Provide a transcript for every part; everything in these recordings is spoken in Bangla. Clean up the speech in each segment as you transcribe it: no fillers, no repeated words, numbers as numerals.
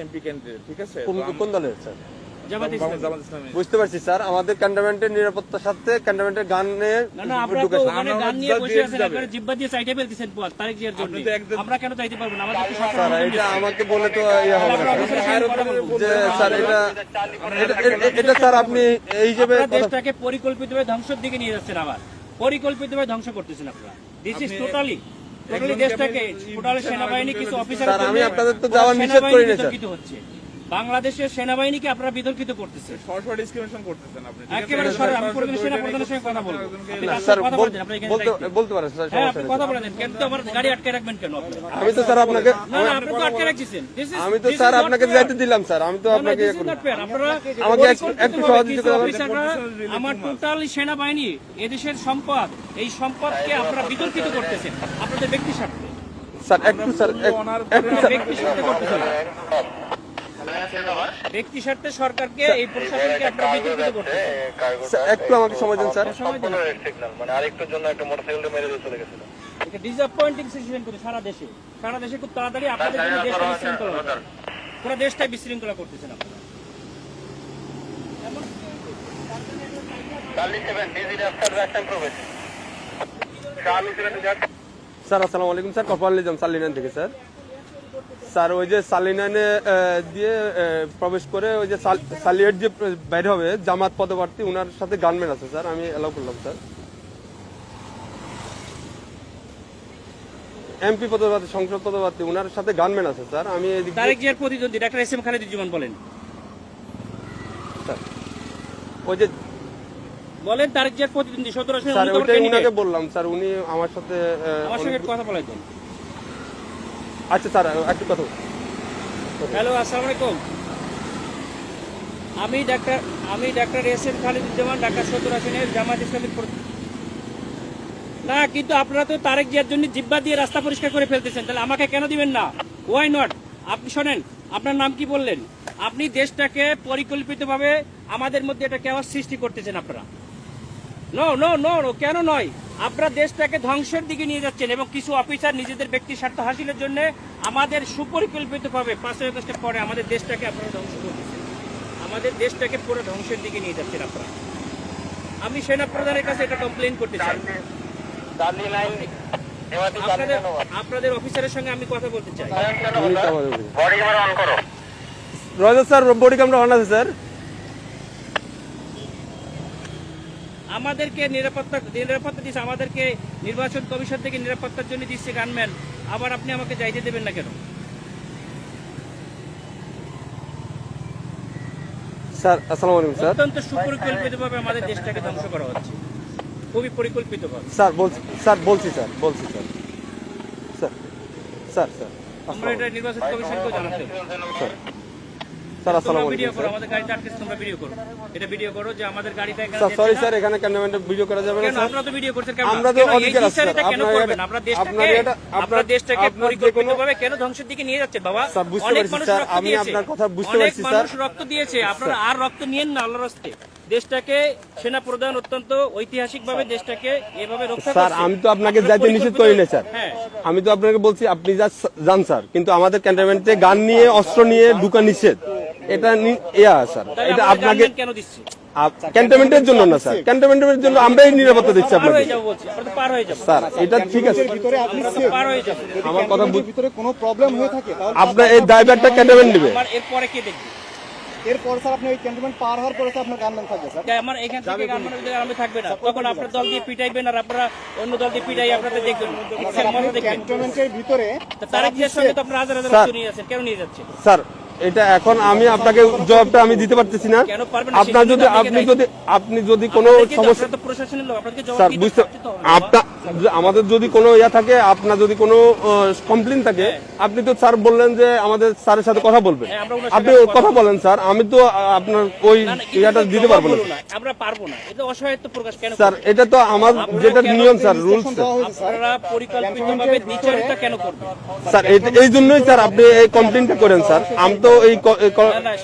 এমপি ক্যান্ডিডেট, ঠিক আছে? কোন দলের স্যার? জামাত ইসলামী। বুঝতে পারছি স্যার, আমাদের ক্যান্টনমেন্টের নিরাপত্তার সাথে ক্যান্টনমেন্টের গানে না আপনারা তো ওখানে গান নিয়ে বসে আছেন, আপনারা জিব্বা দিয়ে চাইতে ফেলতেছেন পথ তারিখ জিয়ার জন্য। আমরা কেন চাইতে পারবো না? আমাদের স্যার এটা আমাকে বলে তো ইয়ে হবে না যে স্যার এটা স্যার আপনি এই হিসেবে দেশটাকে পরিকল্পিতভাবে ধ্বংসের দিকে নিয়ে যাচ্ছেন, আবার পরিকল্পিতভাবে ধ্বংস করতেছেন আপনারা। দিস ইজ টোটালি দেশটাকে টোটালি সেনাবাহিনী কিছু অফিসার আমি আপনাদের তো যাওয়ার নিষেধ করি না স্যার। হচ্ছে বাংলাদেশের সেনাবাহিনীকে আপনারা বিতর্কিত করতেছেন, সরাসরি ডিসক্রিমিনেশন করতেছেন আপনি। একেবারে সরাসরি। আমি প্রয়োজন সেনা প্রধানের সঙ্গে কথা বলবো। স্যার বলতে পারেন স্যার, হ্যাঁ আপনি কথা বলেন। কিন্তু আমার গাড়ি আটকে রাখবেন কেন আপনি? আমি তো স্যার আপনাকে না আপনি তো আটকে রাখছেন। আমি তো স্যার আপনাকে যাইতে দিলাম স্যার, আমি তো আপনাকে আপনারা আমাকে একটু সহযোগিতা করবেন। অফিসাররা আমার টোটাল সেনাবাহিনী এদেশের সম্পদ, এই সম্পদকে আপনারা বিতর্কিত করতেছেন আপনাদের ব্যক্তি স্বার্থে। স্যার একটু স্যার ব্যক্তি স্বার্থে করতেছেন, ব্যক্তি স্বার্থে সরকারকে এই প্রশাসনকে আপনারা বিতর্কিত করতেছেন। একটু আমাকে সময় দিন স্যার। মানে আরেকটুর জন্য একটা মোটরসাইকেলটা মেরে দিয়ে চলে গেছিল। এটা ডিসঅ্যাপয়েন্টিং সিচুয়েশন করে সারা দেশে খুব তাড়াতাড়ি আপনাদের জন্য দেশটা বিশৃঙ্খলা হবে। পুরো দেশটাই বিশৃঙ্খলা করতেছেন আপনারা। স্যার আসসালামু আলাইকুম স্যার, কপাল নিজাম সালিনান থেকে স্যার। স্যার ওই যে সালিনানে দিয়ে প্রবেশ করে ওই যে সালিয়েট যে বাইরে হবে জামাত পদপ্রার্থী, ওনার সাথে গানম্যান আছে স্যার, আমি এলাও করলাম স্যার। এমপি পদপ্রার্থী, সংসদ পদপ্রার্থী, ওনার সাথে গানম্যান আছে স্যার। আমি তারেক জিয়ার প্রতিদ্বন্দ্বী ডাক্তার এস এম খালেদুজ্জামান বলেন স্যার ওই যে বলেন তারেক জিয়ার প্রতিদ্বন্দ্বী 17 স্যার ওইটাই উনাকে বললাম স্যার, উনি আমার সাথে আমার সঙ্গে কথা বলাইতেন। আচ্ছা স্যার একটু কথা। হ্যালো আসসালামু আলাইকুম, আমি ডাক্তার এস এম খালেদুজ্জামান, ঢাকা 17 আসনের জামাত ইসলামী। না কিন্তু আপনারা তো তারেক জিয়ার জন্য জিব্বা দিয়ে রাস্তা পরিষ্কার করে ফেলতেছেন, তাহলে আমাকে কেন দিবেন না? Why not? আপনি শোনেন, আপনার নাম কি বললেন? আপনি দেশটাকে পরিকল্পিতভাবে আমাদের মধ্যে একটা কেওয়াস সৃষ্টি করতেছেন আপনারা। নো নো নো নো, কেন নয়? আপনারা দেশটাকে ধ্বংসের দিকে নিয়ে যাচ্ছেন এবং কিছু অফিসার নিজেদের ব্যক্তি স্বার্থ হাসিলের জন্য আমাদের সুপরিকল্পিতভাবে 5 আগস্টের পরে আমাদের দেশটাকে আপনারা ধ্বংস করতেছেন, আমাদের দেশটাকে পুরো ধ্বংসের দিকে নিয়ে যাচ্ছেন আপনারা। আমি সেনা প্রধানের কাছে এটা কমপ্লেন করতে চাই। আপনাদের অফিসারের সঙ্গে আমি কথা বলতে চাই। রয়েছে স্যার, বডি ক্যামেরা অন আছে স্যার। আমাদেরকে নিরাপত্তা দিচ্ছে, আমাদেরকে নির্বাচন কমিশন থেকে নিরাপত্তার জন্য দিচ্ছে গানম্যান, আবার আপনি আমাকে যাইতে দেবেন না কেন? স্যার আসসালামু আলাইকুম স্যার। অত্যন্ত সুপরিকল্পিতভাবে আমাদের দেশটাকে ধ্বংস করা হচ্ছে, খুবই পরিকল্পিতভাবে। স্যার বলছি স্যার আমরা এটা নির্বাচন কমিশনকে জানাতে স্যার। স্যার আসসালামু আলাইকুম ভিডিও করো, আমাদের গাড়িটা আটকে তোমরা ভিডিও করো, এটা ভিডিও করো যে আমাদের গাড়িটা এখানে। স্যার সরি স্যার, এখানে ক্যামেরাম্যানে ভিডিও করা যাবে না স্যার। আপনারা তো ভিডিও করছেন কেন? আমরা তো অধিকার আছে স্যার। কেন করবেন? আপনারা দেশটাকে পরিকল্পিতভাবে কেন ধ্বংসের দিকে নিয়ে যাচ্ছেন বাবা? স্যার বুঝতে পারছি স্যার, আমি আপনার কথা বুঝতে পারছি স্যার। মানুষ রক্ত দিয়েছে, আপনারা আর রক্ত নিয়েন না আল্লাহর রাস্তে। দেশটাকে সেনা প্রধান অত্যন্ত ঐতিহাসিকভাবে দেশটাকে এভাবে রক্ষা করছে। স্যার আমি তো আপনাকে যাইতে নিষেধ করি না স্যার, আমি তো আপনাকে বলছি আপনি যান স্যার, কিন্তু আমাদের ক্যান্টনমেন্টে গান নিয়ে অস্ত্র নিয়ে ঢুকা নিষেধ, এটা স্যার। এটা আপনাকে কেন দিচ্ছি? ক্যান্টনমেন্টের জন্য না স্যার, ক্যান্টনমেন্টের জন্য আমরাই নিরাপত্তা দিচ্ছি আপনাকে স্যার। এটা ঠিক আছে, আমার কথা ভিতরে কোনো প্রবলেম হয়ে থাকে আপনার এই ড্রাইভারটা ক্যান্টনমেন্ট নেবে। এরপরে কে দেখবে? এরপর স্যার আপনি ওই ক্যান্টনমেন্ট পার হওয়ার পরে আপনার গানম্যান থাকবে স্যার। আমার এখান থেকে গানম্যানের আমি থাকবে না, তখন আপনার দল দিয়ে পিটাইবেন আর আপনারা অন্য দল দিয়ে পিটাই আপনাদের দেখবেন। ক্যান্টনমেন্টের ভিতরে তারেক জিয়ার সঙ্গে তো আপনারা হাজার হাজার নিয়ে যাচ্ছেন, কেন নিয়ে যাচ্ছেন স্যার? এটা এখন আমি আপনাকে জবাবটা আমি দিতে পারতেছি না। আপনার যদি আপনি যদি কোনো সমস্যা, স্যার বুঝতে, আপনার আমাদের যদি কোনো ইয়া থাকে, আপনার যদি কোনো কমপ্লেন থাকে, আপনি তো স্যার বললেন যে আমাদের স্যারের সাথে কথা বলবেন, আপনি কথা বলেন স্যার। আমি তো আপনার ওই ইয়াটা দিতে পারবো না, আমরা পারবো না। এটা অসহায়ত্ব প্রকাশ কেন স্যার? এটা তো আমার যেটা নিয়ম স্যার, রুলস। আপনারা পরিকল্পিতভাবে দ্বিচারিতা কেন করবেন স্যার? এই জন্যই স্যার আপনি এই কমপ্লেনটা করেন স্যার। আমি তো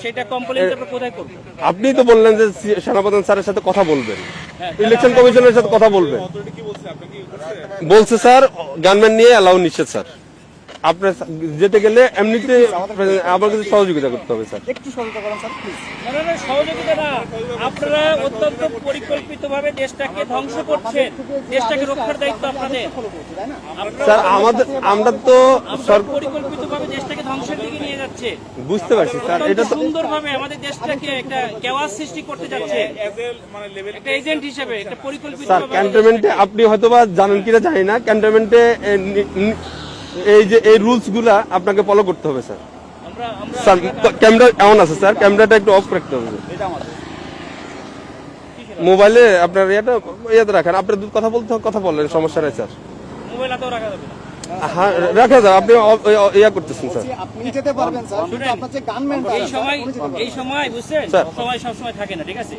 সেটা কমপ্লেন কোথায় করব? আপনি তো বললেন যে সেনাপ্রধান স্যারের সাথে কথা বলবেন, ইলেকশন কমিশনের সাথে কথা বলবেন। বলছে স্যার গানম্যান নিয়ে অ্যালাউ নিচ্ছে স্যার। আপনার যেতে গেলে এমনিতে আমার কাছে সহযোগিতা করতে হবে স্যার। একটু সহযোগিতা করেন স্যার প্লিজ। না, না, না, সহযোগিতা না, আপনারা অত্যন্ত পরিকল্পিতভাবে দেশটাকে ধ্বংস করছেন, দেশটাকে রক্ষার দায়িত্ব আপনাদের। স্যার আমরা তো আপনারা পরিকল্পিতভাবে দেশটাকে ধ্বংসের দিকে নিয়ে যাচ্ছে, বুঝতে পারছি স্যার, এটা তো সুন্দরভাবে আমাদের দেশটাকে একটা কেওয়াস সৃষ্টি করতে যাচ্ছে, একটা এজেন্ট হিসেবে একটা পরিকল্পিত। স্যার ক্যান্টনমেন্টে আপনি হয়তোবা জানেন কিনা জানি না, ক্যান্টনমেন্টে এই যে এই রুলস গুলা আপনাকে ফলো করতে হবে স্যার। স্যার ক্যামেরা এমন আছে স্যার, ক্যামেরাটা একটু অফ রাখতে হবে। মোবাইলে আপনার ইয়াতে রাখেন, আপনার কথা বলতে কথা বললেন, সমস্যা নাই স্যার। মোবাইল হাতেও রাখা যাবে না। হ্যাঁ রাখা যাবে, আপনি ইয়া করতেছেন স্যার। আপনি যেতে পারবেন স্যার, কিন্তু আপনার যে গানম্যান এই সময় বুঝছেন, স্যার। সময় সবসময় থাকে না, ঠিক আছে?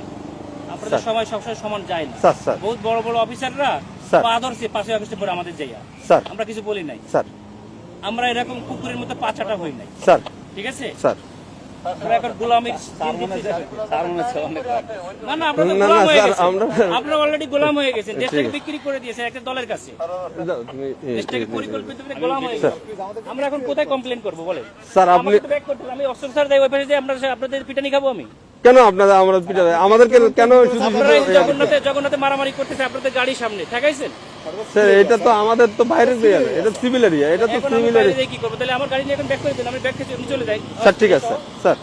আপনাদের সময় সবসময় সমান যায় না। স্যার স্যার বহুত বড় বড় অফিসাররা স্যার। আদর্শে 5 আগস্টে পরে আমাদের যাইয়া, স্যার আমরা কিছু বলি নাই, স্যার আমরা এরকম কুকুরের মতো পাছাটা হই নাই, স্যার ঠিক আছে? স্যার আমরা এখন গোলামির না, না, আপনারা তো না, গোলাম না, হয়ে স্যার, গেছেন। আমরা- আপনারা অলরেডি গোলাম হয়ে গেছেন, ঠিক দেশটাকে আছে। বিক্রি করে দিয়েছেন একটা দলের কাছে, যাও, তুমি দেশটাকে পরিকল্পিতভাবে গোলাম হয়ে গেছে। আমরা এখন কোথায় কমপ্লেন করবো বলেন? স্যার আপনি আমাকে তো ব্যাক করতে হবে, আমি অস্ত্র স্যার দেয় ওই পাশে যে আপনাদের পিটানি খাবো আমি? কেন আপনারা আমরা পিটাবে আমাদের কেন শুধু আপনারা এই শুধু জগন্নাথে মারামারি করতেছে আপনাদের গাড়ির সামনে ঠেকাইছেন। স্যার এটা তো আমাদের তো বাইরের এরিয়া, এটা সিভিল এরিয়া, এটা তো এখন আমি সিভিল বাইরে এরিয়া। যেয়ে কি করবো? তাহলে আমার গাড়ি নিয়ে এখন ব্যাক করে দিন, আমি ব্যাক থেকে চলে যাই। স্যার ঠিক আছে স্যার, স্যার